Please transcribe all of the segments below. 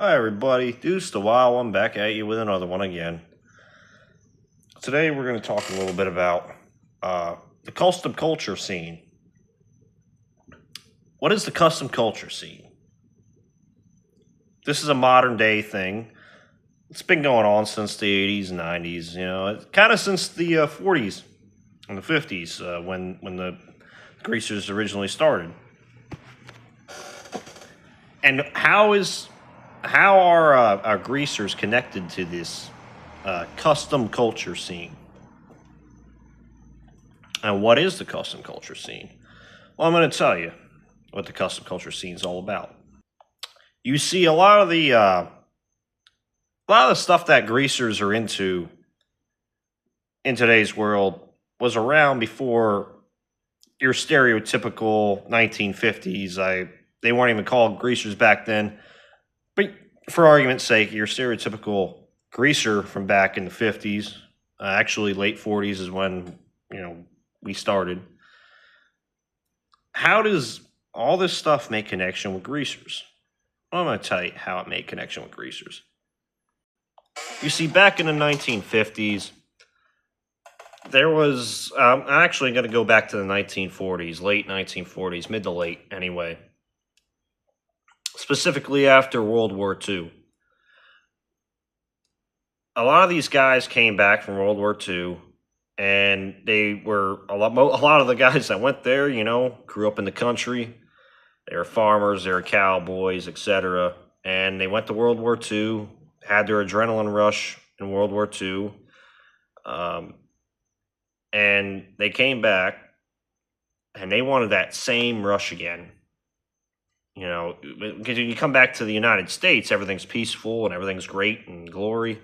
Hi everybody, Deuce the Wild One back at you with another one again. Today we're going to talk a little bit about the custom culture scene. What is the custom culture scene? This is a modern day thing. It's been going on since the 80s and 90s, kind of since the 40s and the 50s when the greasers originally started. And how are our greasers connected to this custom culture scene? And what is the custom culture scene? Well, I'm going to tell you what the custom culture scene is all about. You see, a lot of the stuff that greasers are into in today's world was around before your stereotypical 1950s. They weren't even called greasers back then, but for argument's sake, your stereotypical greaser from back in the 50s, actually late 40s is when we started. How does all this stuff make connection with greasers? Well, I'm going to tell you how it made connection with greasers. You see, back in the 1950s, there was, I'm actually going to go back to the 1940s, late 1940s, mid to late anyway, specifically after World War II. A lot of these guys came back from World War II, and they were a lot of the guys that went there, grew up in the country. They were farmers, they were cowboys, etc. And they went to World War II, had their adrenaline rush in World War II, and they came back, and they wanted that same rush again. Because you come back to the United States, everything's peaceful and everything's great and glory.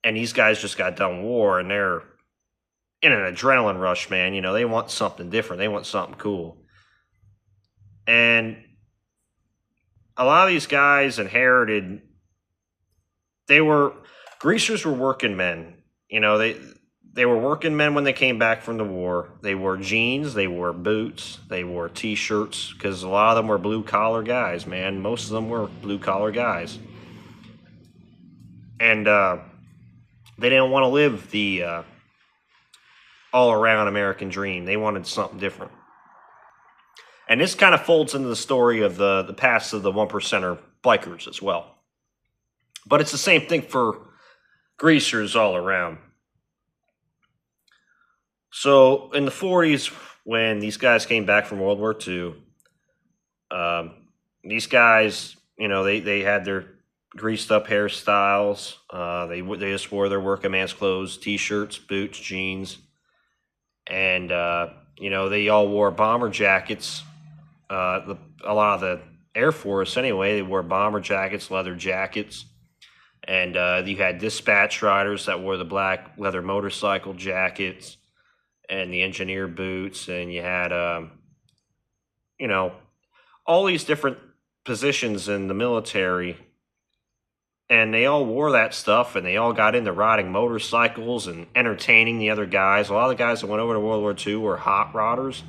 And these guys just got done war, and they're in an adrenaline rush, man. They want something different. They want something cool. And a lot of these guys inherited, greasers were working men. They were working men when they came back from the war. They wore jeans, they wore boots, they wore t-shirts, because a lot of them were blue-collar guys, man. Most of them were blue-collar guys. And they didn't want to live the all-around American dream. They wanted something different. And this kind of folds into the story of the past of the one percenter bikers as well. But it's the same thing for greasers all around. So in the 40s, when these guys came back from World War II, these guys, they had their greased up hairstyles. They just wore their working man's clothes, t-shirts, boots, jeans. And, they all wore bomber jackets. A lot of the Air Force, anyway, they wore bomber jackets, leather jackets. And you had dispatch riders that wore the black leather motorcycle jackets and the engineer boots. And you had, all these different positions in the military. And they all wore that stuff, and they all got into riding motorcycles and entertaining the other guys. A lot of the guys that went over to World War II were hot rodders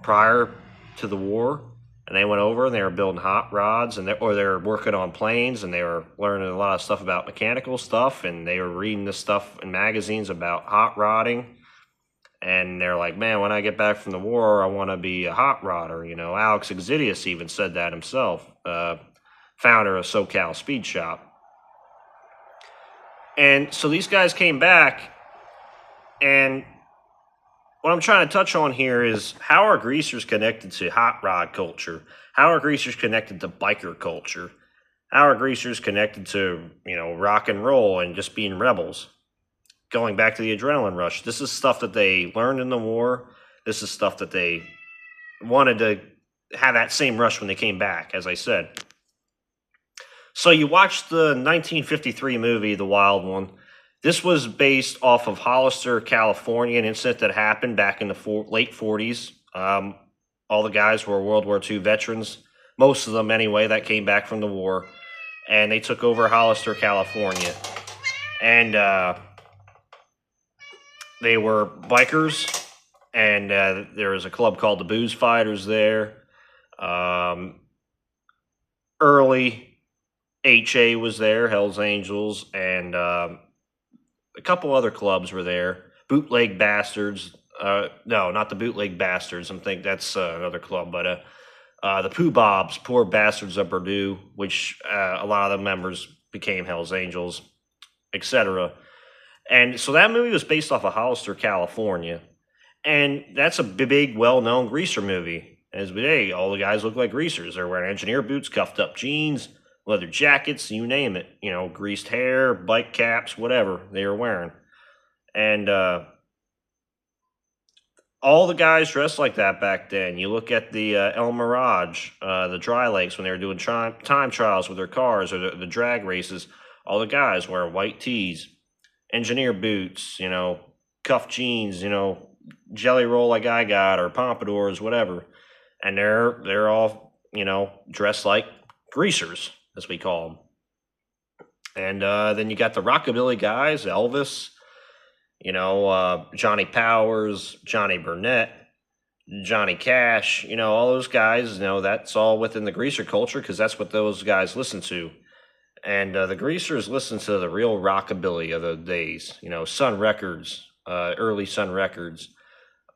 prior to the war. And they went over and they were building hot rods, or they were working on planes, and they were learning a lot of stuff about mechanical stuff, and they were reading this stuff in magazines about hot rodding. And they're like, man, when I get back from the war, I want to be a hot rodder. Alex Exidius even said that himself, founder of SoCal Speed Shop. And so these guys came back, and what I'm trying to touch on here is, how are greasers connected to hot rod culture? How are greasers connected to biker culture? How are greasers connected to, rock and roll and just being rebels? Going back to the adrenaline rush. This is stuff that they learned in the war. This is stuff that they wanted to have that same rush when they came back, as I said. So you watch the 1953 movie, The Wild One. This was based off of Hollister, California, an incident that happened back in the late 40s. All the guys were World War II veterans, most of them anyway, that came back from the war. And they took over Hollister, California. And they were bikers, and there was a club called the Booze Fighters there. Early HA was there, Hell's Angels, and a couple other clubs were there. Bootleg Bastards. No, not the Bootleg Bastards. I think that's another club, but the Pooh Bobs, Poor Bastards of Purdue, which a lot of the members became Hell's Angels, etc. And so that movie was based off of Hollister, California, and that's a big, well-known greaser movie. As we hey, all the guys look like greasers. They're wearing engineer boots, cuffed up jeans, leather jackets, you name it. You know, greased hair, bike caps, whatever they were wearing. And all the guys dressed like that back then. You look at the El Mirage, the Dry Lakes, when they were doing time trials with their cars or the drag races. All the guys wear white tees, engineer boots, you know, cuff jeans, you know, jelly roll like I got or pompadours, whatever. And they're all, you know, dressed like greasers, as we call them. And then you got the rockabilly guys, Elvis, you know, Johnny Powers, Johnny Burnett, Johnny Cash, you know, all those guys, you know, that's all within the greaser culture because that's what those guys listen to. And the greasers listen to the real rockabilly of the days, you know, Sun Records, early Sun Records,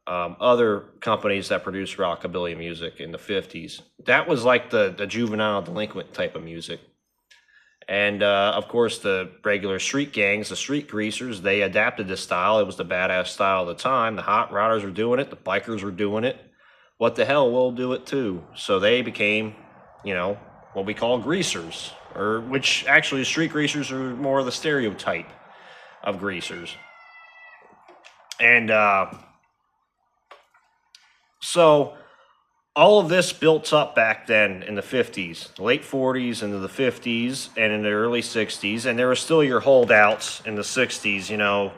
other companies that produced rockabilly music in the 50s. That was like the juvenile delinquent type of music. And of course, the regular street gangs, the street greasers, they adapted this style. It was the badass style of the time. The hot rodders were doing it. The bikers were doing it. What the hell, we'll do it too. So they became, you know, what we call greasers, or which actually street greasers are more of the stereotype of greasers. And so all of this built up back then in the 50s, the late 40s into the 50s and in the early 60s. And there were still your holdouts in the 60s. You know,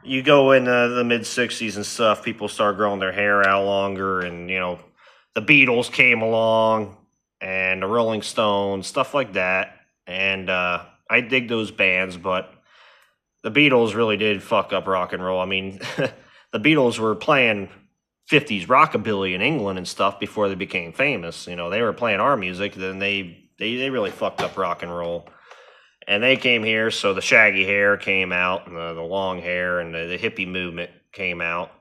you go in the mid 60s and stuff, people start growing their hair out longer. And, you know, the Beatles came along and the Rolling Stones, stuff like that. And I dig those bands, but the Beatles really did fuck up rock and roll. I mean, the Beatles were playing 50s rockabilly in England and stuff before they became famous. You know, they were playing our music, then they really fucked up rock and roll. And they came here, so the shaggy hair came out, and the long hair, and the hippie movement came out.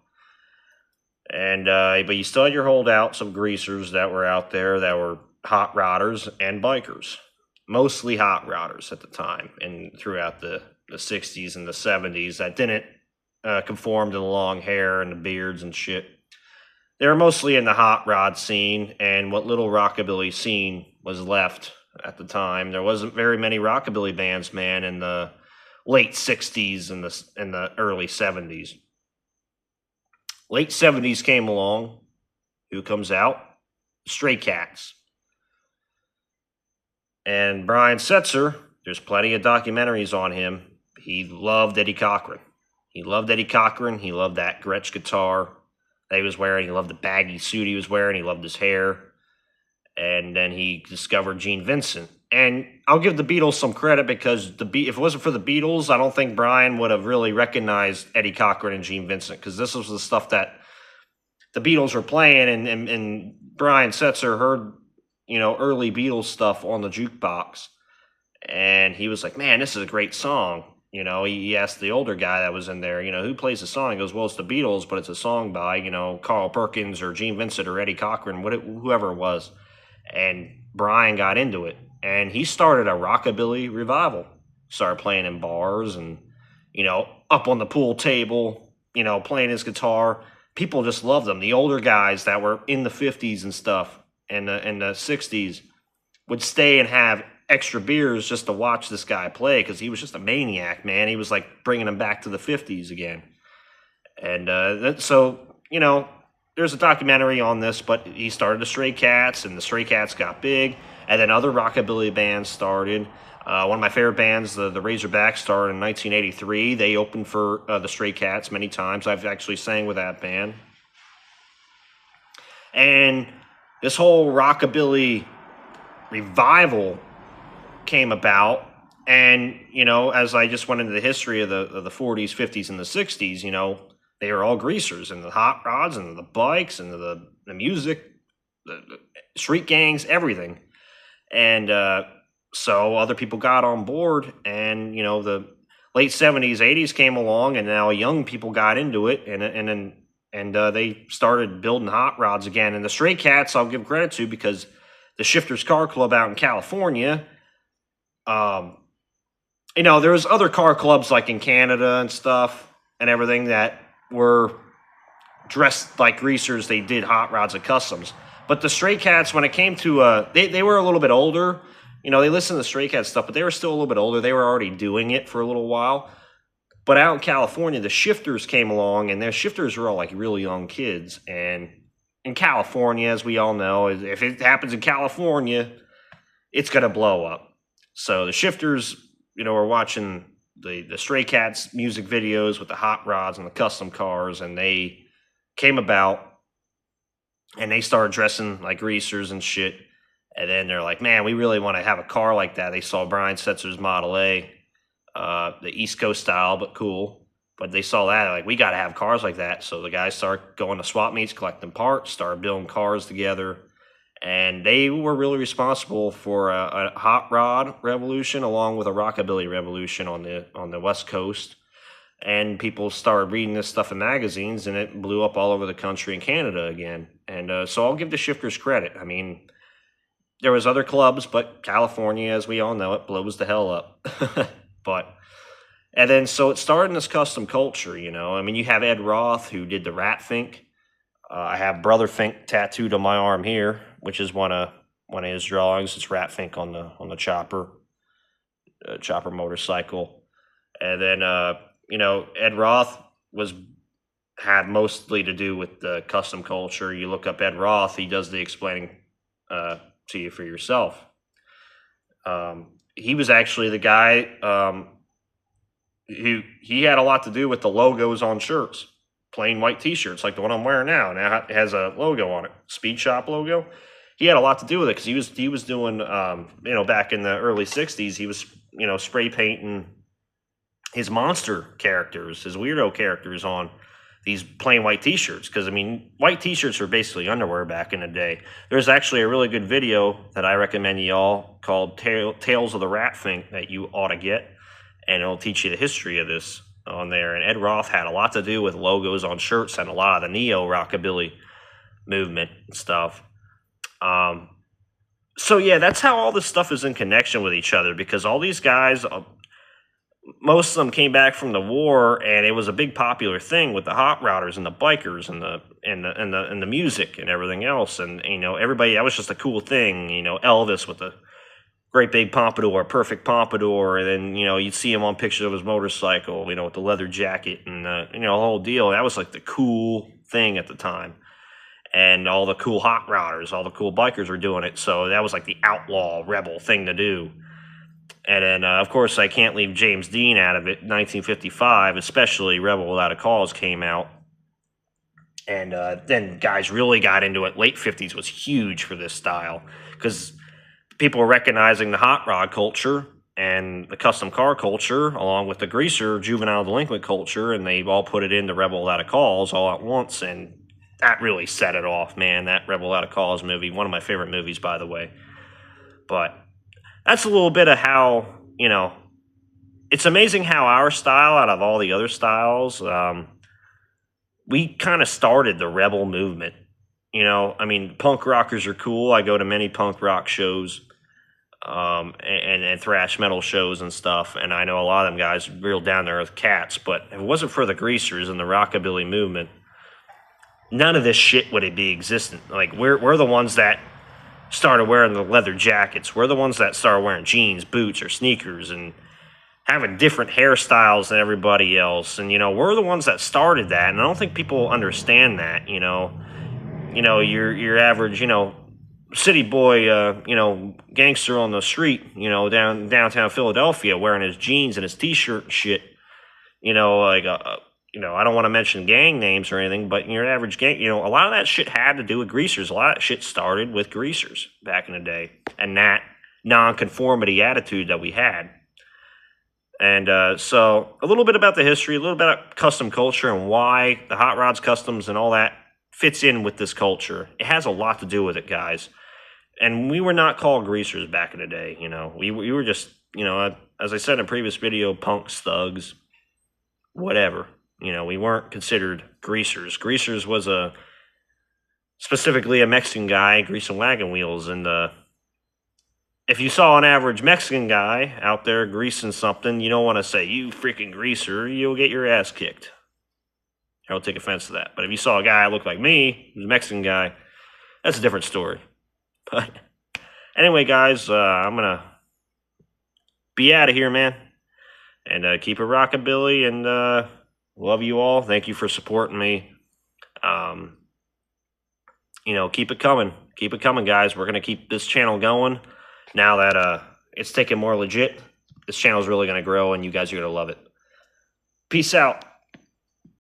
And but you still had your holdouts of greasers that were out there that were hot rodders and bikers, mostly hot rodders at the time, and throughout the 60s and the 70s that didn't conform to the long hair and the beards and shit. They were mostly in the hot rod scene, and what little rockabilly scene was left at the time. There wasn't very many rockabilly bands, man, in the late 60s and the early 70s. Late 70s came along. Who comes out? Stray Cats. And Brian Setzer, there's plenty of documentaries on him. He loved Eddie Cochran. He loved Eddie Cochran. He loved that Gretsch guitar that he was wearing. He loved the baggy suit he was wearing. He loved his hair. And then he discovered Gene Vincent. And I'll give the Beatles some credit because if it wasn't for the Beatles, I don't think Brian would have really recognized Eddie Cochran and Gene Vincent because this was the stuff that the Beatles were playing. And Brian Setzer heard, you know, early Beatles stuff on the jukebox. And he was like, man, this is a great song. You know, he asked the older guy that was in there, you know, who plays the song? He goes, well, it's the Beatles, but it's a song by, you know, Carl Perkins or Gene Vincent or Eddie Cochran, whoever it was. And Brian got into it. And he started a rockabilly revival. Started playing in bars and, you know, up on the pool table, you know, playing his guitar. People just loved him. The older guys that were in the 50s and stuff and the 60s would stay and have extra beers just to watch this guy play because he was just a maniac, man. He was like bringing them back to the 50s again. And so, you know, there's a documentary on this, but he started the Stray Cats, and the Stray Cats got big, and then other rockabilly bands started. One of my favorite bands, the Razorbacks, started in 1983. They opened for the Stray Cats many times. I've actually sang with that band. And this whole rockabilly revival came about, and you know, as I just went into the history of the 40s, 50s, and the 60s, you know, they were all greasers, and the hot rods, and the bikes, and the music, the street gangs, everything. And So other people got on board, and the late '70s, '80s came along, and now young people got into it, and they started building hot rods again. And the Stray Cats, I'll give credit to, because the Shifters Car Club out in California, um, there was other car clubs like in Canada and stuff and everything that were dressed like greasers. They did hot rods and customs. But the Stray Cats, when it came to, they were a little bit older. They listened to the Stray Cats stuff, but they were still a little bit older. They were already doing it for a little while. But out in California, the Shifters came along, and their Shifters were all like really young kids. And in California, as we all know, if it happens in California, it's going to blow up. So the Shifters, are watching the Stray Cats music videos with the hot rods and the custom cars, and they came about, and they started dressing like greasers and shit. And then they're like, man, we really want to have a car like that. They saw Brian Setzer's Model A, the East Coast style, but cool. But they saw that, like, we got to have cars like that. So the guys started going to swap meets, collecting parts, started building cars together. And they were really responsible for a hot rod revolution, along with a rockabilly revolution on the West Coast. And people started reading this stuff in magazines, and it blew up all over the country and Canada again. And so I'll give the Shifters credit. I mean, there was other clubs, but California, as we all know, it blows the hell up. And then so it started in this custom culture, I mean, you have Ed Roth, who did the Rat Fink. I have Brother Fink tattooed on my arm here, which is one of his drawings. It's Rat Fink on the chopper motorcycle. And then Ed Roth had mostly to do with the custom culture. You look up Ed Roth, he does the explaining to you for yourself. He was actually the guy who he had a lot to do with the logos on shirts, plain white T-shirts like the one I'm wearing now. Now it has a logo on it, Speed Shop logo. He had a lot to do with it, because he was doing back in the early '60s, he was spray painting his monster characters, his weirdo characters on these plain white T-shirts. Because, I mean, white T-shirts were basically underwear back in the day. There's actually a really good video that I recommend y'all called Tales of the Rat Fink that you ought to get, and it'll teach you the history of this on there. And Ed Roth had a lot to do with logos on shirts and a lot of the neo-rockabilly movement and stuff. So, yeah, that's how all this stuff is in connection with each other, because all these guys, most of them came back from the war, and it was a big popular thing with the hot rodders and the bikers and the music and everything else. And everybody, that was just a cool thing. Elvis with the great big pompadour, perfect pompadour, and then you'd see him on pictures of his motorcycle, with the leather jacket and the whole deal. That was like the cool thing at the time. And all the cool hot rodders, all the cool bikers were doing it. So that was like the outlaw rebel thing to do. And then, of course, I can't leave James Dean out of it. 1955, especially Rebel Without a Cause came out. And then guys really got into it. Late 50s was huge for this style, because people were recognizing the hot rod culture and the custom car culture, along with the greaser juvenile delinquent culture, and they all put it into Rebel Without a Cause all at once. And that really set it off, man. That Rebel Without a Cause movie, one of my favorite movies, by the way. But that's a little bit of how, it's amazing how our style, out of all the other styles, we kind of started the rebel movement. I mean, punk rockers are cool. I go to many punk rock shows and thrash metal shows and stuff, and I know a lot of them guys real down-to-earth cats, but if it wasn't for the greasers and the rockabilly movement, none of this shit would be existent. Like, we're the ones that started wearing the leather jackets. We're the ones that started wearing jeans, boots, or sneakers, and having different hairstyles than everybody else. And we're the ones that started that. And I don't think people understand that. Your average city boy, gangster on the street, downtown Philadelphia, wearing his jeans and his T-shirt and shit. I don't want to mention gang names or anything, but your average gang, a lot of that shit had to do with greasers. A lot of that shit started with greasers back in the day, and that non-conformity attitude that we had. And so a little bit about the history, a little bit about custom culture and why the hot rods, customs, and all that fits in with this culture. It has a lot to do with it, guys. And we were not called greasers back in the day. We were just, as I said in a previous video, punks, thugs, whatever. We weren't considered greasers. Greasers was specifically a Mexican guy greasing wagon wheels. And if you saw an average Mexican guy out there greasing something, you don't want to say, "You freaking greaser," you'll get your ass kicked. I don't take offense to that. But if you saw a guy that looked like me, who's a Mexican guy, that's a different story. But anyway, guys, I'm going to be out of here, man. And keep it rockabilly. And love you all. Thank you for supporting me. Keep it coming. Keep it coming, guys. We're going to keep this channel going. Now that it's taken more legit, this channel is really going to grow, and you guys are going to love it. Peace out.